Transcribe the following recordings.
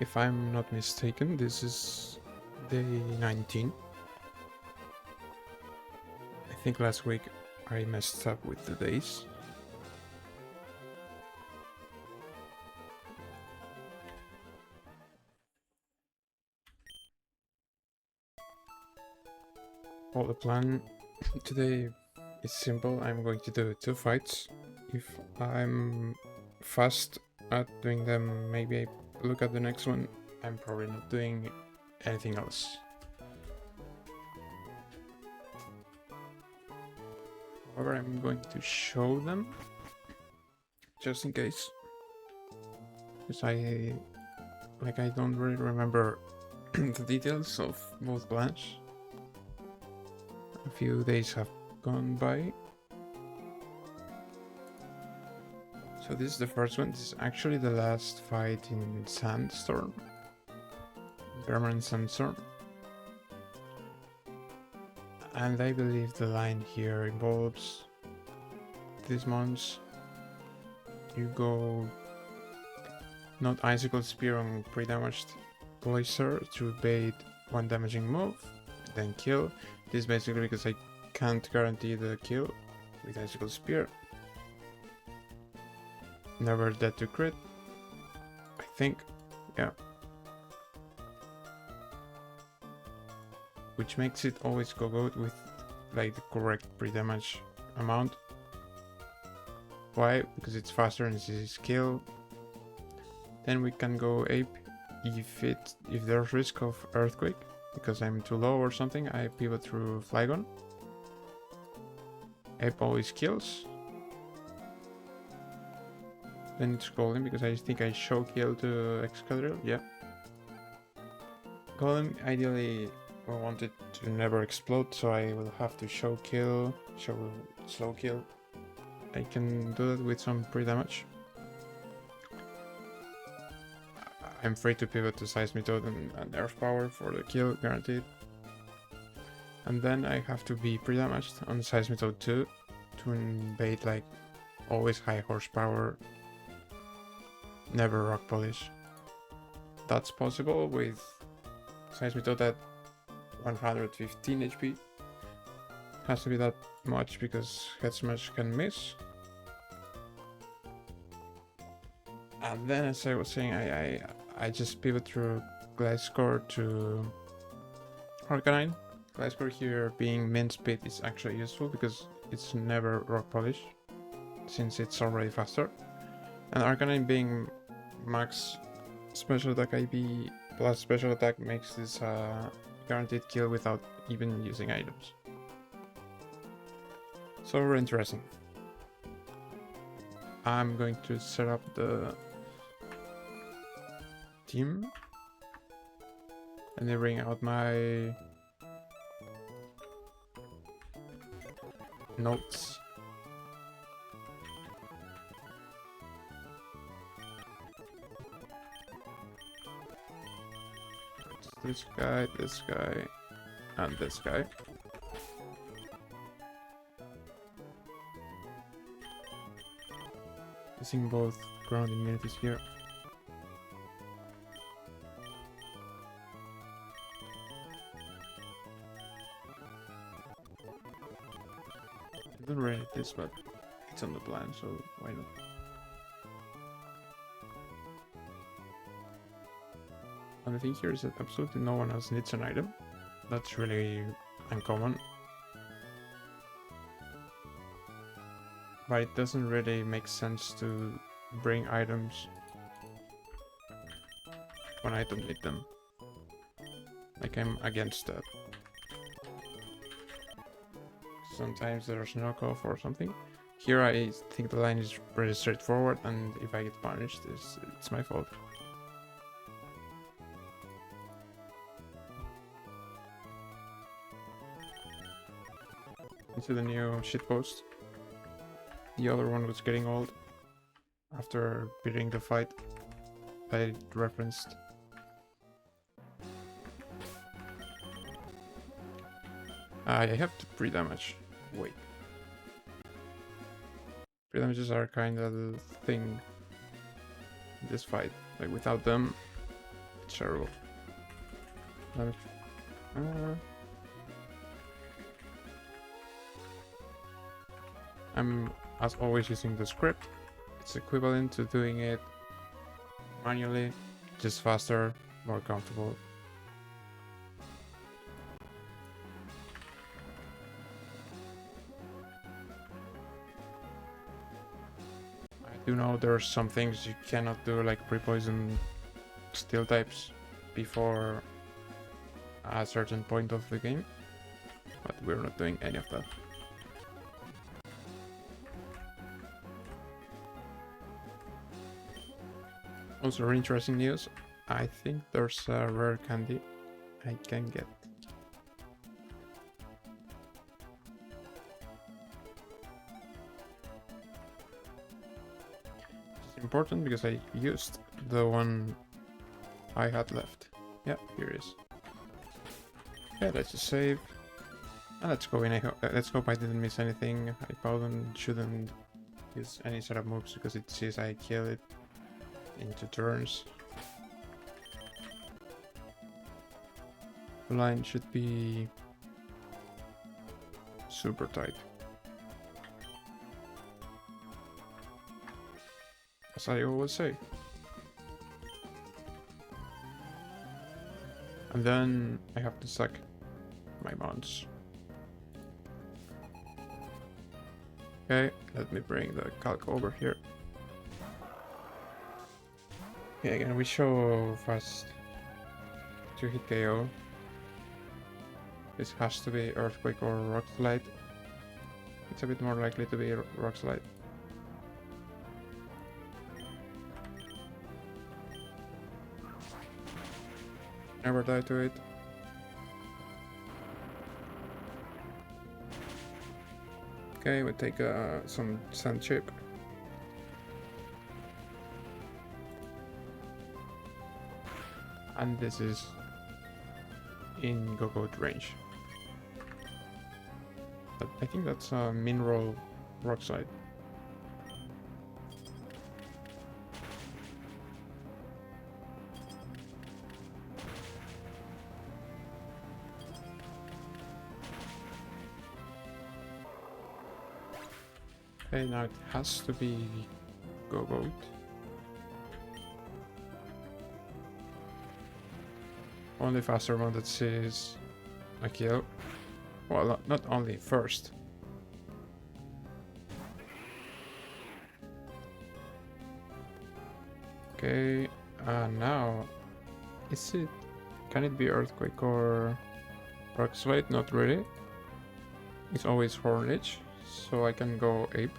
If I'm not mistaken, this is day 19. I think last week I messed up with the days. Well, the plan today is simple. I'm going to do 2 fights. If I'm fast at doing them, maybe I look at the next one. I'm probably not doing anything else. However, I'm going to show them just in case, because I don't really remember the details of both plans. A few days have gone by. So this is the first one. This is actually the last fight in Sandstorm. Permanent Sandstorm. And I believe the line here involves these months. You go not Icicle Spear on pre-damaged Cloister to bait one damaging move, then kill. This is basically because I can't guarantee the kill with Icicle Spear. Never dead to crit, I think, yeah. Which makes it always go good with like the correct pre-damage amount. Why? Because it's faster and it's easy skill. Then we can go Ape if there's risk of Earthquake, because I'm too low or something. I pivot through Flygon. Ape always kills. Then it's Golem, because I think I show kill to Excadrill, yeah. Golem, ideally I want it to never explode, so I will have to show slow kill. I can do that with some pre-damage. I'm free to pivot to Seismitoad and Earth Power for the kill, guaranteed. And then I have to be pre-damaged on Seismitoad 2 to bait like always high horsepower, never Rock Polish. That's possible with Seismitoad at 115 HP. Has to be that much because Head Smash can miss. And then, as I was saying, I just pivot through Gliscor to Arcanine. Gliscor here being min speed is actually useful because it's never Rock Polish, since it's already faster. And Arcanine being max special attack IB plus special attack makes this guaranteed kill without even using items. So very interesting. I'm going to set up the team and then bring out my notes. It's this guy, and this guy. Using both ground immunities here. I don't really need this, but it's on the plan, so why not? And the thing here is that absolutely no one else needs an item. That's really uncommon. But it doesn't really make sense to bring items when I don't need them. Like, I'm against that. Sometimes there's knockoff or something. Here I think the line is pretty straightforward, and if I get punished, it's my fault. Into the new shitpost. The other one was getting old after beating the fight I referenced. I have to pre-damage. Wait. Pre-damages are kind of the thing in this fight. Like, without them, terrible. Let me, I'm, as always, using the script. It's equivalent to doing it manually, just faster, more comfortable. I do know there are some things you cannot do, like pre-poison steel types before a certain point of the game, but we're not doing any of that. Also, interesting news, I think there's a rare candy I can get. It's important because I used the one I had left. Yeah, here it is. Yeah, let's just save. And let's go in. Let's hope I didn't miss anything. I probably shouldn't use any sort of moves because it sees I kill it into turns. The line should be super tight. As I always say. And then I have to suck my mounts. Okay, let me bring the calc over here. Okay, again, we show fast to hit KO. This has to be Earthquake or Rock Slide. It's a bit more likely to be Rock Slide. Never die to it. Okay, we take some sand chip. And this is in Go-Goat range. But I think that's a mineral rock slide. Okay, now it has to be Go-Goat. Only faster one that says a kill. Well, not only first. Okay, now is it? Can it be Earthquake or Rock Slide? Not really. It's always Hornage, so I can go Ape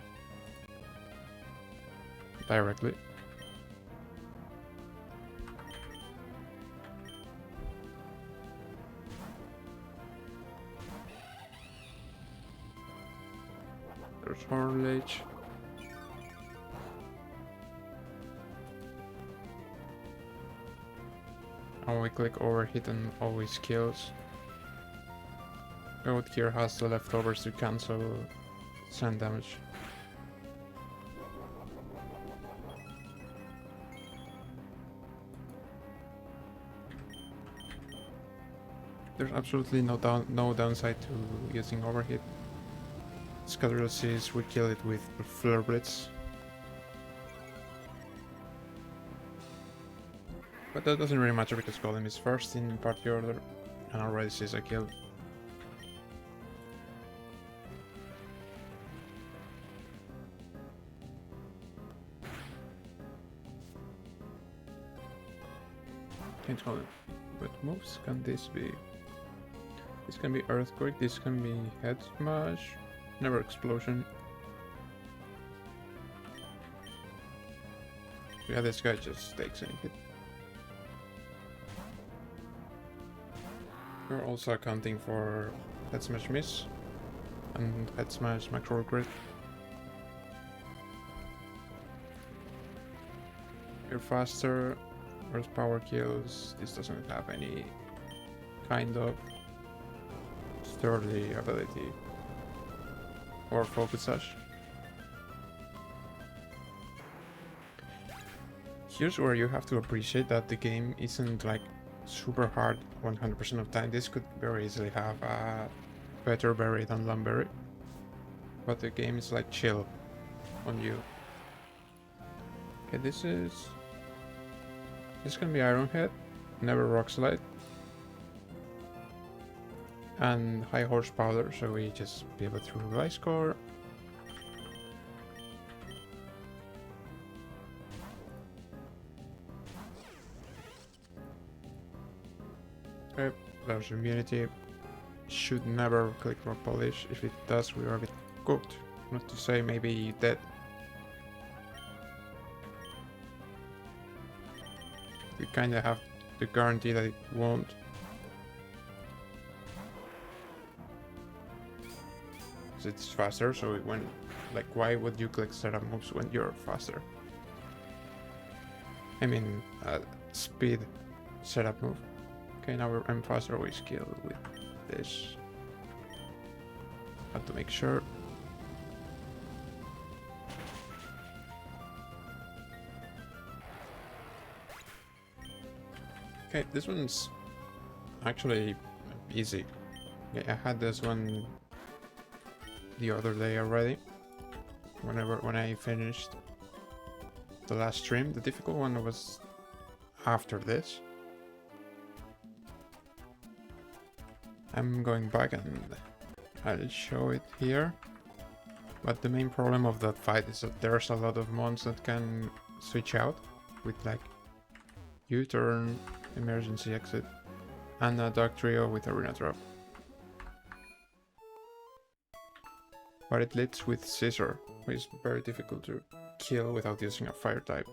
directly. There's Hornage. And we click overhit and always kills. Goat here has the leftovers to cancel sand damage. There's absolutely no downside to using overhit. Scatter sees we kill it with Flare Blitz. But that doesn't really matter because Golem is first in party order and already sees a kill. Can't call it. What moves can this be? This can be Earthquake, this can be Head Smash, never Explosion. Yeah, this guy just takes any hit. We're also accounting for Head Smash Miss and Head Smash Macro Crit. You're faster, where's power kills? This doesn't have any kind of sturdy ability or focus sash. here's where you have to appreciate that the game isn't like super hard 100% of the time. This could very easily have a better berry than Lumberry, but the game is like chill on you. Okay, this can be Ironhead, never Rock Slide, and high horsepower, so we just pivot through Gliscor. Okay, there's immunity. Should never click Rock Polish. If it does, we are a bit cooked. Not to say maybe dead. We kinda have to guarantee that it won't. It's faster, so when, like, why would you click setup moves when you're faster? I mean, speed setup move. Okay, now I'm faster, we skill with this. Have to make sure. Okay, this one's actually easy. Okay, I had this one the other day already. When I finished the last stream, the difficult one was after this. I'm going back and I'll show it here. But the main problem of that fight is that there's a lot of mons that can switch out with like U-turn, emergency exit, and a Dark Trio with Arena Trap. But it leads with Scissor, which is very difficult to kill without using a fire type,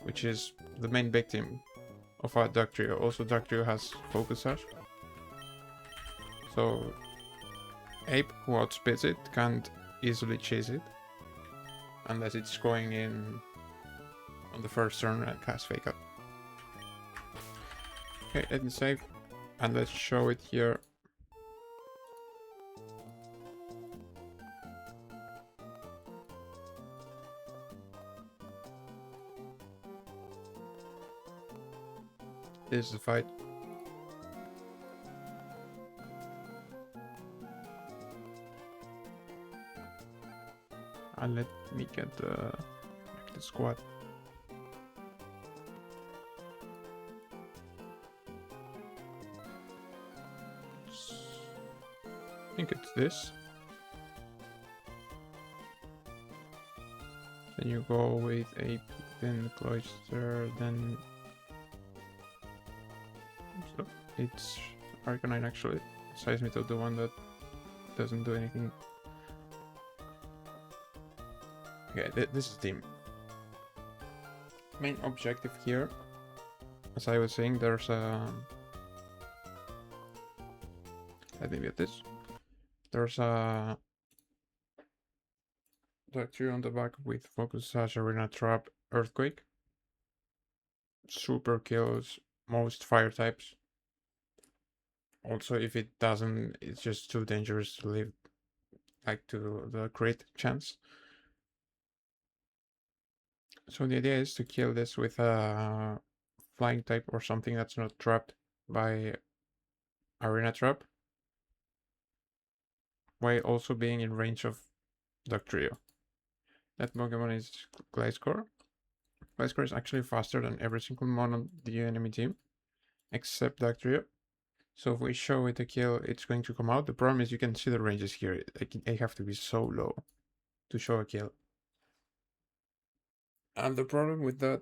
which is the main victim of a Dark Trio. Also, Dark Trio has Focus Sash. So Ape, who outspeeds it, can't easily chase it unless it's going in on the first turn and cast Fake Out. Okay, let me save and let's show it here. This is the fight. And let me get the squad. I think it's this. Then you go with Ape, then Cloister, then... So it's Arcanine actually. Seismitoad, the one that doesn't do anything. Okay, this is team. Main objective here, as I was saying, there's a... Let me get this. There's a Dark Trio on the back with Focus Sash, Arena Trap, Earthquake. Super kills most fire types. Also, if it doesn't, it's just too dangerous to live, like to the crit chance. So the idea is to kill this with a flying type or something that's not trapped by Arena Trap, while also being in range of Dark Trio. That Pokemon is Gliscor. Gliscor is actually faster than every single mon on the enemy team, except Dark Trio. So if we show it a kill, it's going to come out. The problem is you can see the ranges here. They have to be so low to show a kill. And the problem with that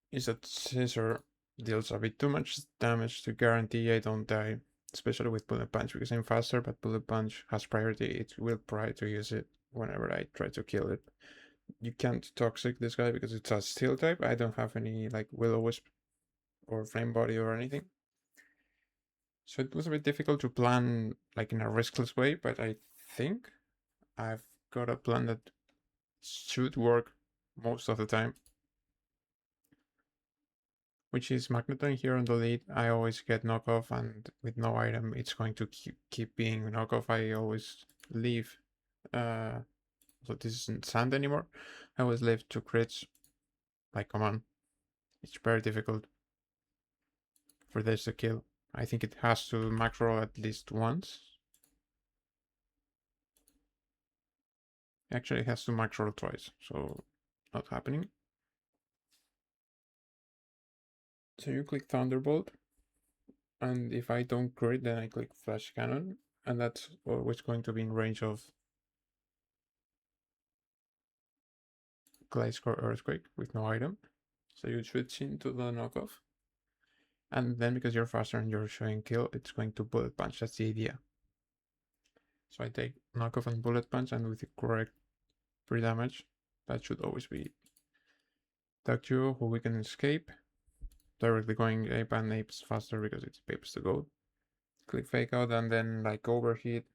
is that Scissor deals a bit too much damage to guarantee I don't die, especially with Bullet Punch, because I'm faster, but Bullet Punch has priority. It will try to use it whenever I try to kill it. You can't Toxic this guy because it's a Steel type. I don't have any like Will-O-Wisp or Flame Body or anything. So it was a bit difficult to plan like in a riskless way, but I think I've got a plan that should work most of the time. Which is Magneton here on the lead. I always get knockoff, and with no item it's going to keep being knockoff. I always leave, so this isn't sand anymore. I always leave 2 crits. Like, come on. It's very difficult for this to kill. I think it has to macro at least once. Actually, it has to macro twice, so not happening. So you click Thunderbolt, and if I don't crit, then I click Flash Cannon, and that's always going to be in range of Gliscor Earthquake with no item. So you switch into the knockoff, and then because you're faster and you're showing kill, it's going to Bullet Punch. That's the idea. So I take knockoff and Bullet Punch, and with the correct pre-damage, that should always be Ductio, who we can escape. Directly going Ape, and Ape's faster because it's Apes to go. Click Fake Out, and then like overheat,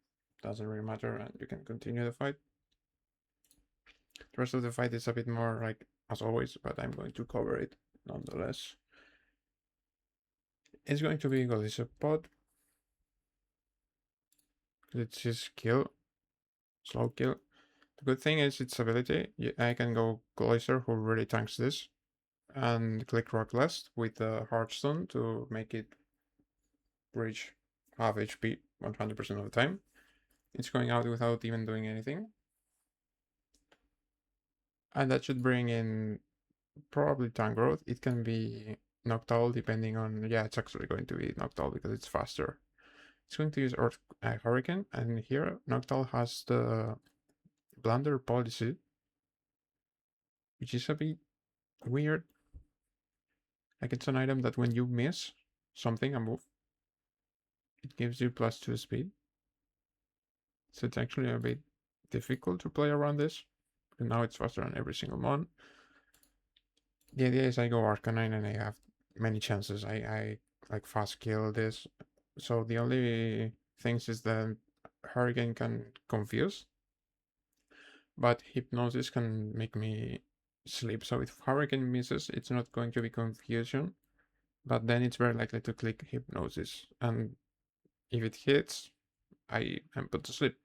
doesn't really matter, and you can continue the fight. The rest of the fight is a bit more like as always, but I'm going to cover it nonetheless. It's going to be Golissa Pod. It's his kill, slow kill. The good thing is its ability. I can go Golissa, who really tanks this, and click Rock Last with the Heartstone to make it reach half HP 100% of the time. It's going out without even doing anything. And that should bring in probably tank growth. It can be Noctowl depending on, yeah, it's actually going to be Noctowl because it's faster. It's going to use Hurricane, and here Noctowl has the Blunder policy, which is a bit weird. Like it's an item that when you miss something, a move, it gives you +2 speed. So it's actually a bit difficult to play around this. And now it's faster on every single mon. The idea is I go Arcanine and I have many chances. I like fast kill this. So the only things is that Hurricane can confuse, but Hypnosis can make me sleep. So if Hurricane misses, it's not going to be confusion, but then it's very likely to click Hypnosis. And if it hits, I am put to sleep.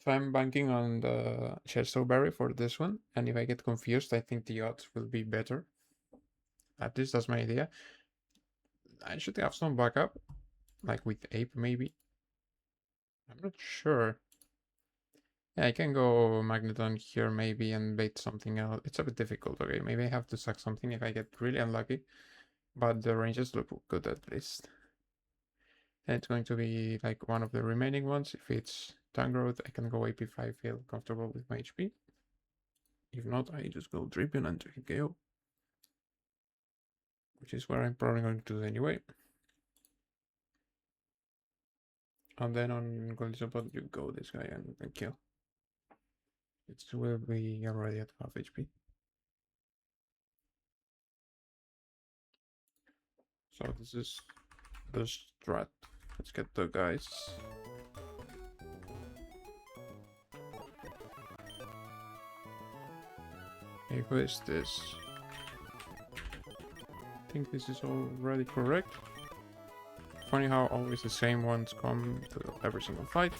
So I'm banking on the Chesto Berry for this one, and if I get confused, I think the odds will be better. At least that's my idea. I should have some backup, like with Ape maybe. I'm not sure. Yeah, I can go Magneton here maybe and bait something out. It's a bit difficult, okay? Maybe I have to sack something if I get really unlucky. But the ranges look good at least. And it's going to be like one of the remaining ones. If it's tank growth, I can go AP if I feel comfortable with my HP. If not, I just go Dripping and hit KO. Which is what I'm probably going to do anyway. And then on Golisopod, you go this guy and kill. It will be already at half HP. So this is the strat. Let's get the guys. Hey, who is this? I think this is already correct. Funny how always the same ones come to every single fight.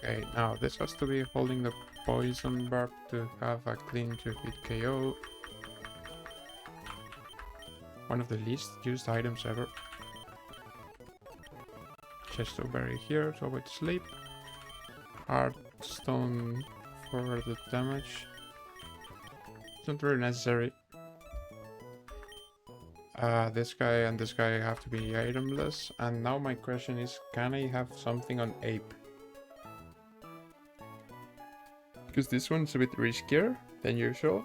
Okay, now this has to be holding the poison barb to have a clean to hit KO. One of the least used items ever. Chesto Berry here to avoid sleep. Heartstone for the damage. It's not really necessary. This guy and this guy have to be itemless. And now my question is, can I have something on Ape? Because this one's a bit riskier than usual.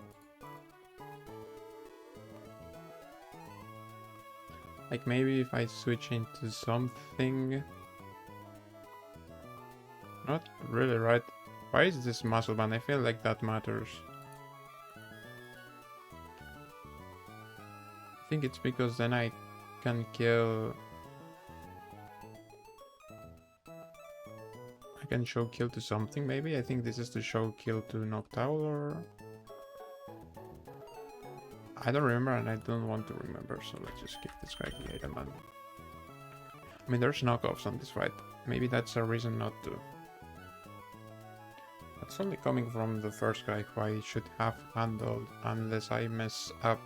Like maybe if I switch into something... Not really, right? Why is this muscle band? I feel like that matters. I think it's because then I can kill... I can show kill to something maybe? I think this is to show kill to Noctowl or... I don't remember and I don't want to remember, so let's just give this guy the item. And I mean, there's knockoffs on this fight. Maybe that's a reason not to. That's only coming from the first guy who I should have handled unless I mess up.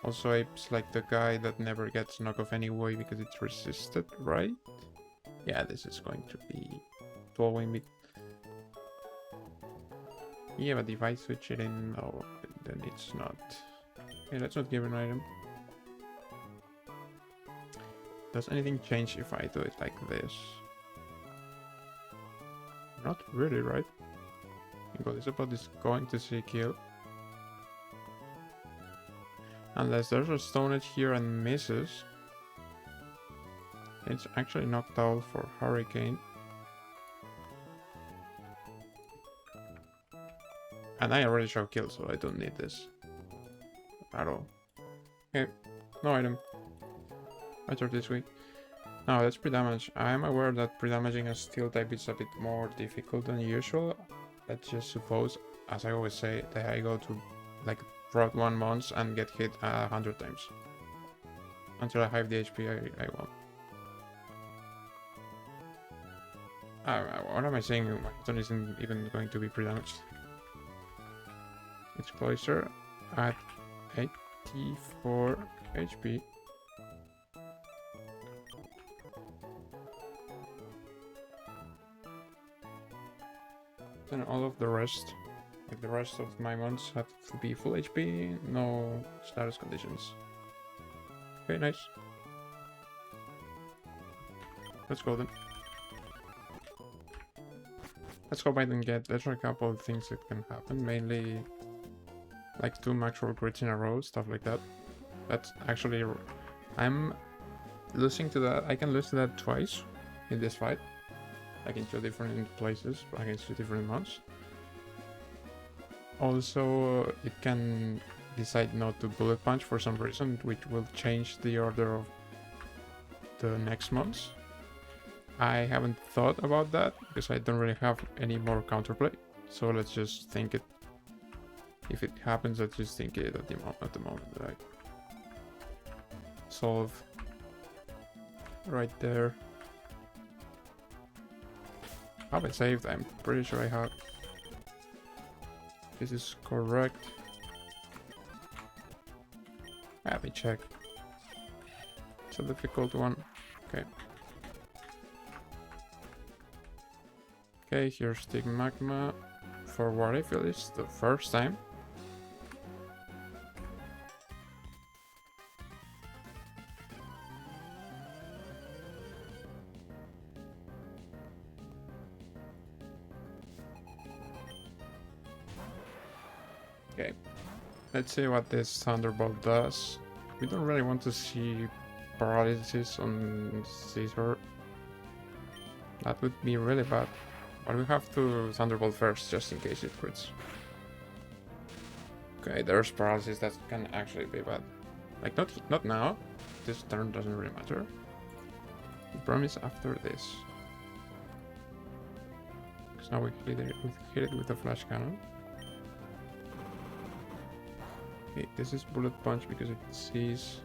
Also, Ape's like the guy that never gets knockoff anyway because it's resisted, right? Yeah, this is going to be 12 me. Yeah, but if I switch it in, no, then it's not. Okay, let's not give an item. Does anything change if I do it like this? Not really, right? Because Isabel is going to see kill. Unless there's a Stone Edge here and misses. It's actually knocked out for Hurricane. And I already show kill, so I don't need this at all. Okay, no item. Better this week. Now that's pre-damage. I am aware that pre-damaging a steel type is a bit more difficult than usual. Let's just suppose, as I always say, that I go to like Route 1 months and get hit 100 times. Until I have the HP I want. What am I saying? My stone isn't even going to be pre-damaged. It's closer at 84 HP. Then all of the rest, like the rest of my months, have to be full HP, no status conditions. Okay, nice. Let's go then. Let's hope I don't get. There's a couple of things that can happen, mainly like 2 maximum crits in a row, stuff like that. That's actually, I'm losing to that. I can lose to that twice in this fight, like in 2 different places against 2 different months. Also, it can decide not to bullet punch for some reason, which will change the order of the next months. I haven't thought about that because I don't really have any more counterplay. So let's just think it. If it happens, let's just think it at the moment. Like solve right there. Have I saved? I'm pretty sure I have. This is correct. Let me check. It's a difficult one. Okay. Okay, here's Stick Magma for what I feel is the first time. Okay, let's see what this Thunderbolt does. We don't really want to see paralysis on Caesar. That would be really bad. But we have to Thunderbolt first, just in case it crits. Okay, there's paralysis that can actually be bad. Like, not now. This turn doesn't really matter. The problem is after this. Because now we hit it with a flash cannon. Okay, this is bullet punch because it sees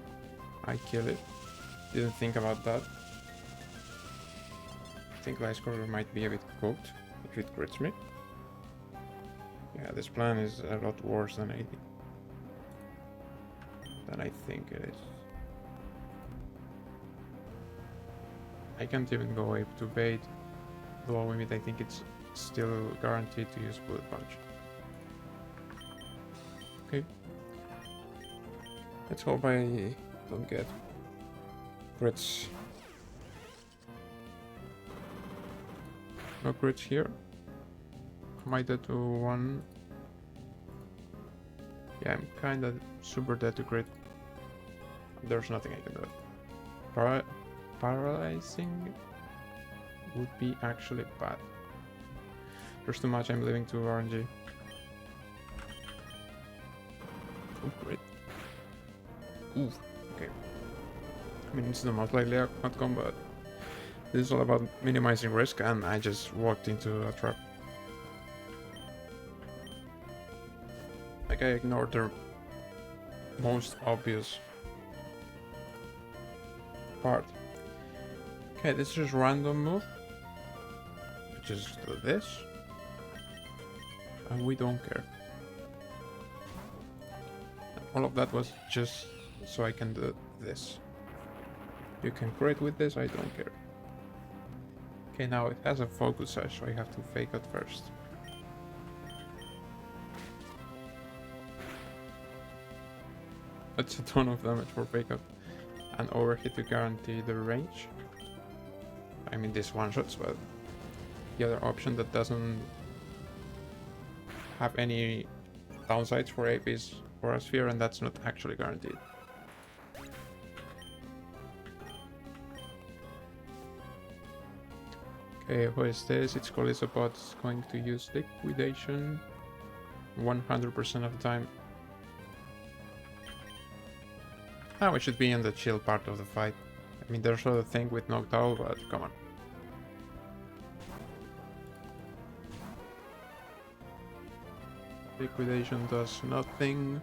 I kill it. Didn't think about that. I think Gliscor might be a bit cooked if it crits me. Yeah, this plan is a lot worse than I think it is. I can't even go Ape to bait. Though with it, I think it's still guaranteed to use bullet punch. Okay. Let's hope I don't get crits. No crits here. Am I dead to 1? Yeah, I'm kinda super dead to crit. There's nothing I can do. Paralyzing would be actually bad. There's too much I'm leaving to RNG. Oh, great. Ooh, okay. I mean, it's the most likely outcome, but this is all about minimizing risk, and I just walked into a trap. Like, I ignored the most obvious part. Okay, this is random move. Just do this. And we don't care. All of that was just so I can do this. You can crit with this, I don't care. Okay, now it has a focus sash, so I have to fake it first. That's a ton of damage for fake out. And overhit to guarantee the range. I mean, this one shots, but the other option that doesn't have any downsides for AP is for a sphere, and that's not actually guaranteed. Okay, what is this? It's called Isabot. It's going to use liquidation 100% of the time. Now we should be in the chill part of the fight. I mean, there's other thing with knocked out, but come on. Liquidation does nothing.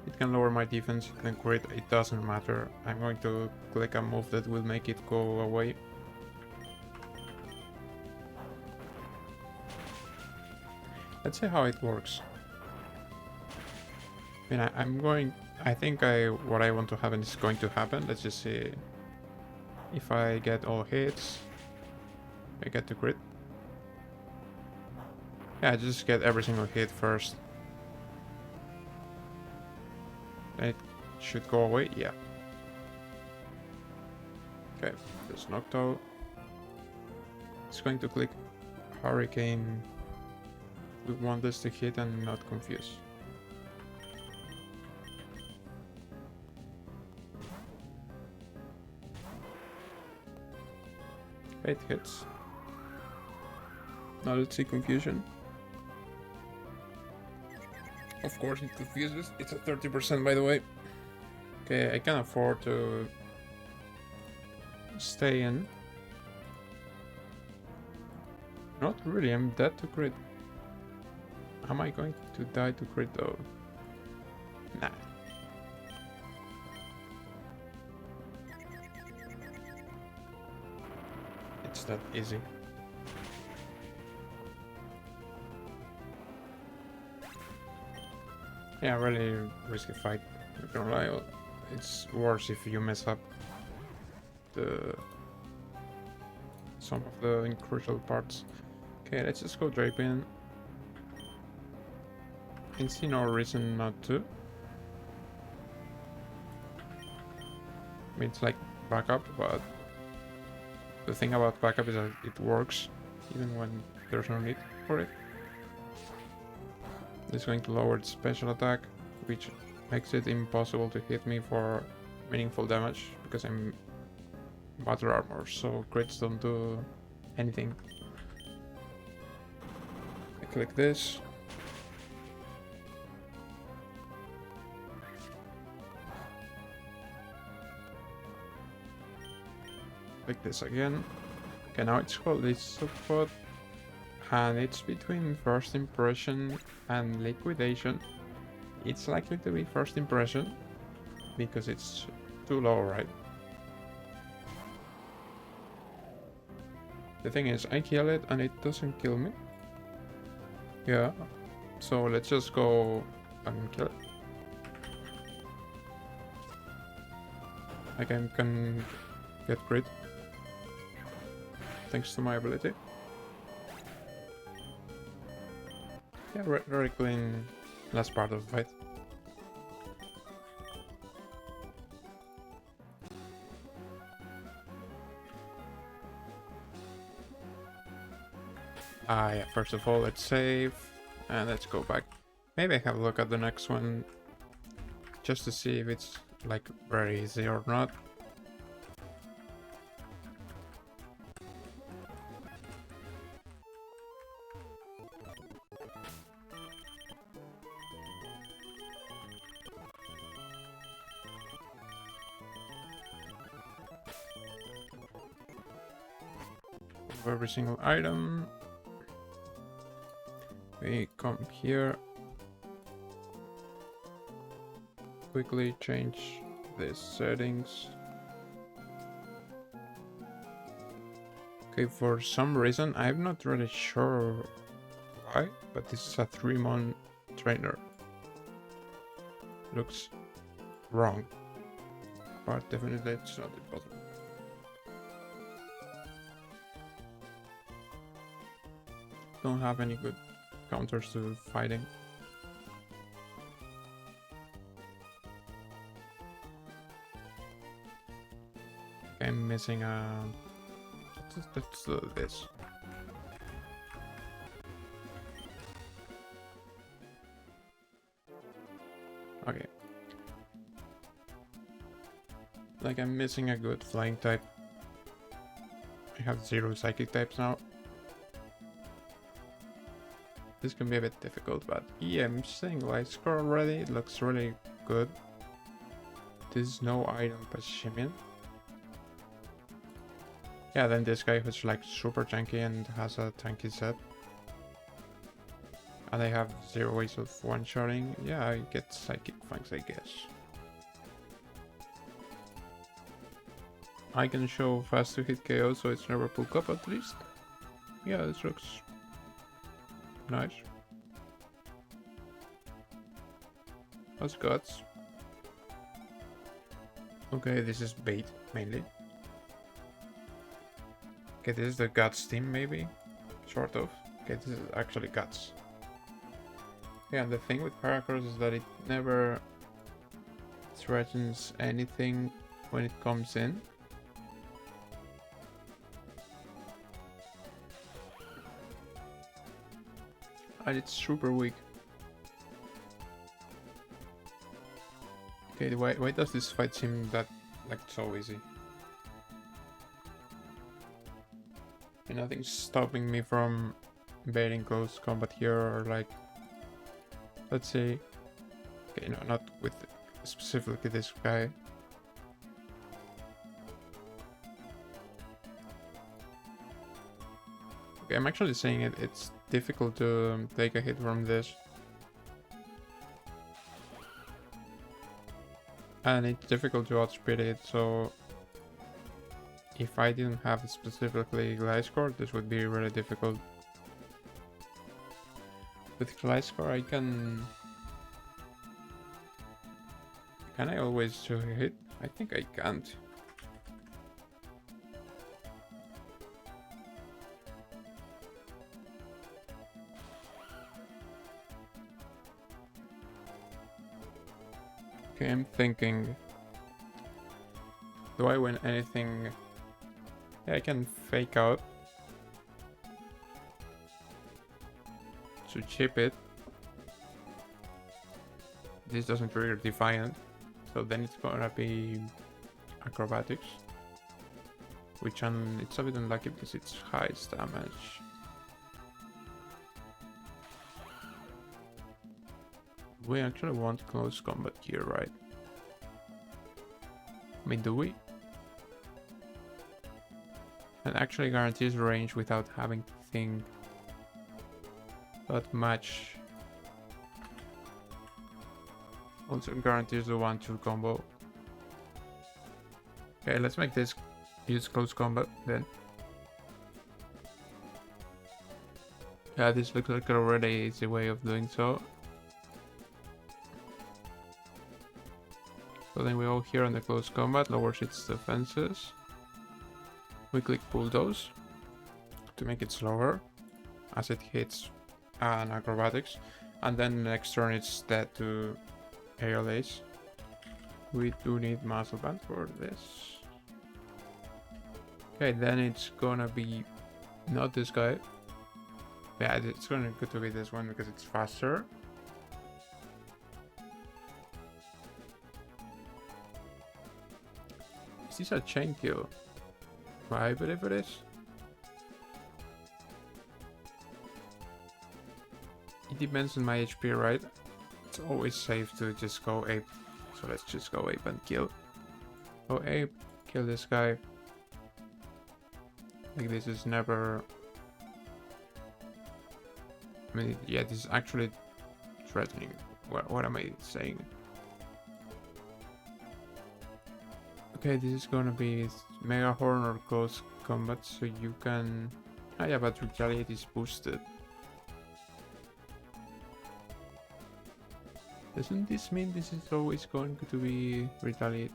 It can lower my defense, it can crit, it doesn't matter. I'm going to click a move that will make it go away. Let's see how it works. I mean, I think what I want to happen is going to happen. Let's just see. If I get all hits, I get to crit. Yeah, just get every single hit first. It should go away, yeah. Okay, there's knocked out. It's going to click Hurricane. We want this to hit and not confuse. It hits. Now let's see confusion. Of course it confuses. It's at 30% by the way. Okay, I can afford to stay in. Not really, I'm dead to crit. Am I going to die to crit though? Nah. It's that easy. Yeah, really risky fight. Not gonna lie, it's worse if you mess up some of the crucial parts. Okay, let's just go drape in. I see no reason not to. I mean, it's like backup, but the thing about backup is that it works even when there's no need for it. It's going to lower its special attack, which makes it impossible to hit me for meaningful damage because I'm battle armor, so crits don't do anything. I click this. Click this again. Okay, now it's called this support, and it's between first impression and liquidation. It's likely to be first impression because it's too low, right? The thing is, I kill it and it doesn't kill me. Yeah, so let's just go and kill it. I can get crit thanks to my ability. Yeah, very clean last part of the fight. Yeah, first of all, let's save and let's go back. Maybe I have a look at the next one just to see if it's like very easy or not. Every single item. We come here. quickly change these settings. Okay, for some reason, I'm not really sure why, but this is a 3-month trainer. Looks wrong, but definitely it's not impossible. Don't have any good counters to fighting. I'm missing a... Let's do this. Okay. Like, I'm missing a good flying type. I have 0 psychic types now. This can be a bit difficult, but yeah, I'm saying light score already. It looks really good. There's no item Pashimian. Yeah, then this guy who's like super tanky and has a tanky set. And I have 0 ways of one-shotting. Yeah, I get psychic fangs, I guess. I can show fast to hit KO, so it's never pulled up at least. Yeah, this looks nice. That's guts. Okay, this is bait mainly. Okay, this is the guts team maybe, sort of. Okay, this is actually guts. Yeah, and the thing with Paracross is that it never threatens anything when it comes in. And it's super weak. Okay, why does this fight seem that like so easy? And nothing's stopping me from baiting close combat here, or like, let's say, okay, no, not with specifically this guy. Okay, I'm actually saying it's difficult to take a hit from this. And it's difficult to outspeed it, so if I didn't have specifically Gliscor, this would be really difficult. With Gliscor I can I always do a hit? I think I can't. Okay, I'm thinking, do I win anything? Yeah, I can fake out to chip it. This doesn't trigger Defiant, so then it's gonna be Acrobatics, which it's a bit unlucky because it's highest damage. We actually want close combat here, right? I mean, do we? And actually guarantees range without having to think that much. Also guarantees the 1-2 combo. Okay, let's make this use close combat then. Yeah, this looks like a really easy way of doing so. So then we all here on the close combat, lowers its defenses. We click bulldoze to make it slower as it hits an acrobatics, and then next turn it's dead to aerial ace. We do need muscle band for this. Okay, then it's gonna be not this guy. Yeah, it's gonna good to be this one because it's faster. Is this a chain kill? I believe it is. It depends on my HP, right? It's always safe to just go ape. So let's just go ape and kill. Go ape, kill this guy. Like this is never... I mean, yeah, this is actually threatening. What am I saying? Okay, this is gonna be Mega Horn or Close Combat, so you can... Ah yeah, but Retaliate is boosted. Doesn't this mean this is always going to be Retaliate?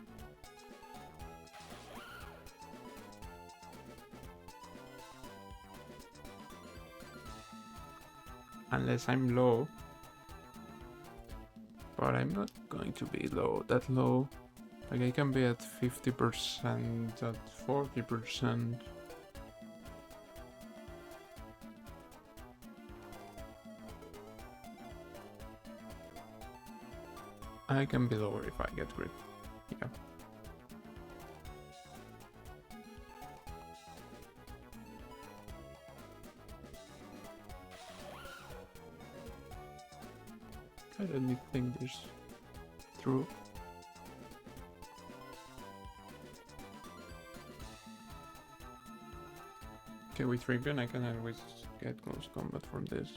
Unless I'm low. But I'm not going to be low, that low. Like I can be at 50%, at 40%. I can be lower if I get grip. Yeah. I don't think there's true. Okay, with Ribbon I can always get close combat from this.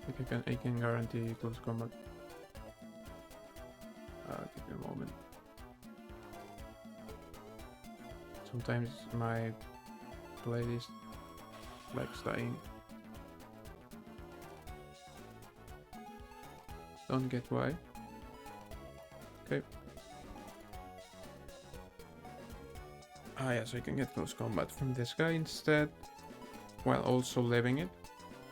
Like I can guarantee close combat. Give me a moment. Sometimes my playlist likes dying. Don't get why. Okay. Ah yeah, so you can get close combat from this guy instead, while also living it,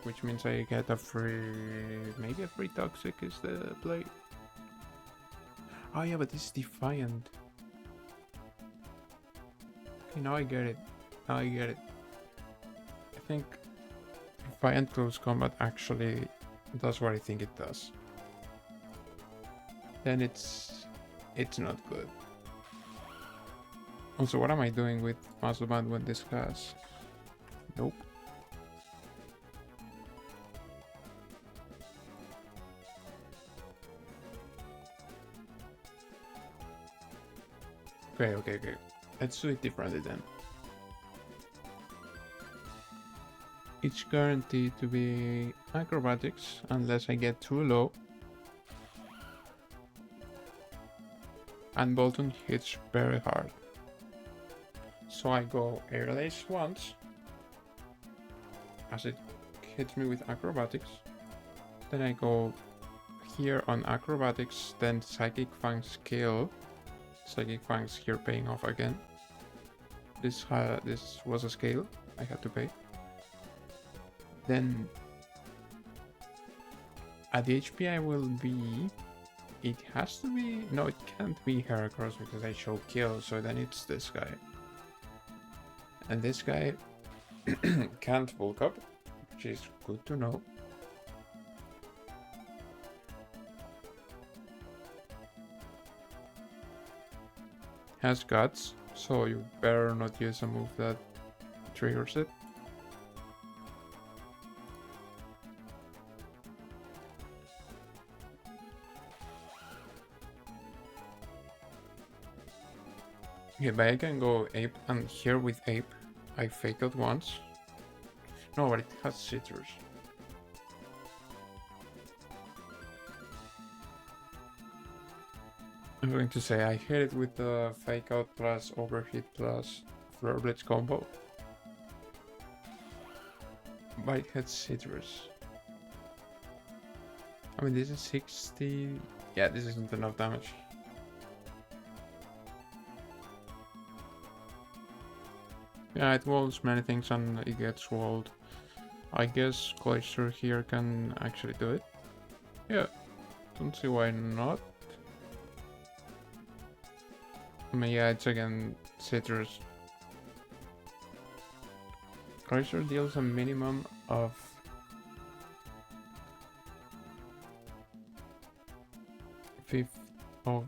which means I get a free, maybe a free toxic is the play. Oh yeah, but this is Defiant. Okay, now I get it. Now I get it. I think Defiant close combat actually does what I think it does. Then it's not good. Also, what am I doing with Muscle Band when this has? Nope. Okay. Let's do it differently then. It's guaranteed to be acrobatics unless I get too low. And Bolton hits very hard. So I go Airlace once, as it hits me with acrobatics. Then I go here on acrobatics, then Psychic Fang's kill. Psychic Fang's here paying off again. This was a scale I had to pay. Then at the HP I will be... It has to be... No, it can't be Heracross because I show kill, so then it's this guy. And this guy can't bulk up, which is good to know. Has guts, so you better not use a move that triggers it. Okay, but I can go Ape, and here with Ape, I fake out once. No, but it has Citrus. I'm going to say I hit it with the fake out plus overheat plus Flare Blitz combo. But it had Citrus. I mean, this is 60. Yeah, this isn't enough damage. Yeah, it walls many things and it gets walled. I guess Cloister here can actually do it. Yeah, don't see why not. I mean, yeah, it's again Citrus. Cloister deals a minimum of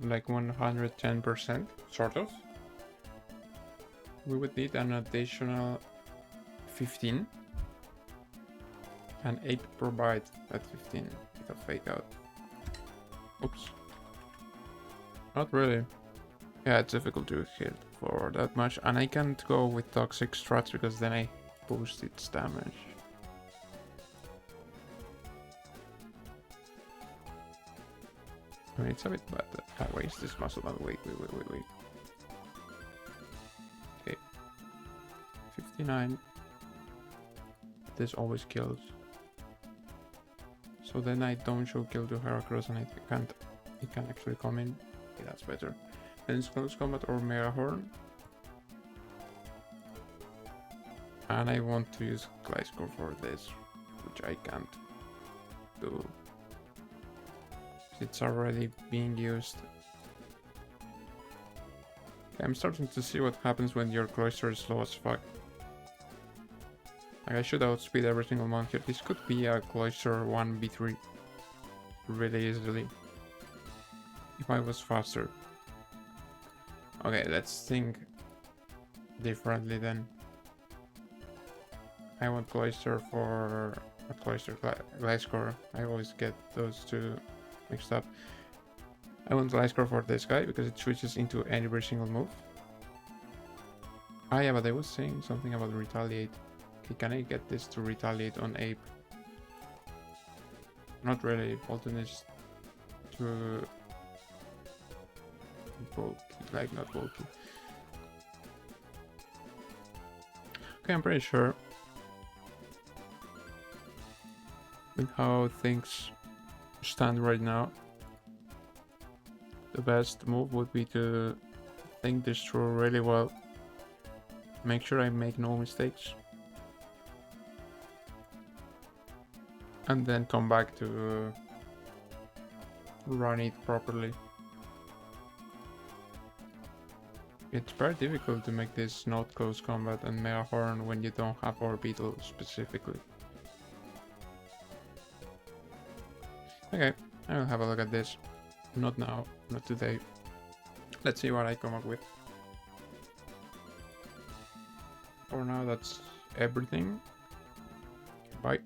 like 110%, sort of. We would need an additional 15 and 8 provide at 15 with a fake out. Oops. Not really. Yeah, it's difficult to hit for that much, and I can't go with toxic strats because then I boost its damage. I mean, it's a bit bad. Why is this muscle man? Wait. Okay. 59. This always kills. So then I don't show kill to Heracross and it can actually come in. Okay, that's better. Then it's close combat or Mega Horn. And I want to use Gliscor for this, which I can't do. It's already being used. Okay, I'm starting to see what happens when your Cloyster is slow as fuck. Like, I should outspeed every single monk here. This could be a Cloyster 1v3 really easily if I was faster. Okay, let's think differently then. I want Cloyster for a Cloyster Gliscor. I always get those two mixed up. I want Gliscor for this guy because it switches into every single move. Ah yeah, but I was saying something about retaliate. Okay, can I get this to retaliate on Ape? Not really. Bolton is too bulky, like not bulky. Okay, I'm pretty sure with how things stand right now, the best move would be to think this through really well. Make sure I make no mistakes. And then come back to run it properly. It's very difficult to make this not close combat and Mega Horn when you don't have Orbital specifically. Okay, I will have a look at this. Not now, not today. Let's see what I come up with. For now, that's everything. Bye.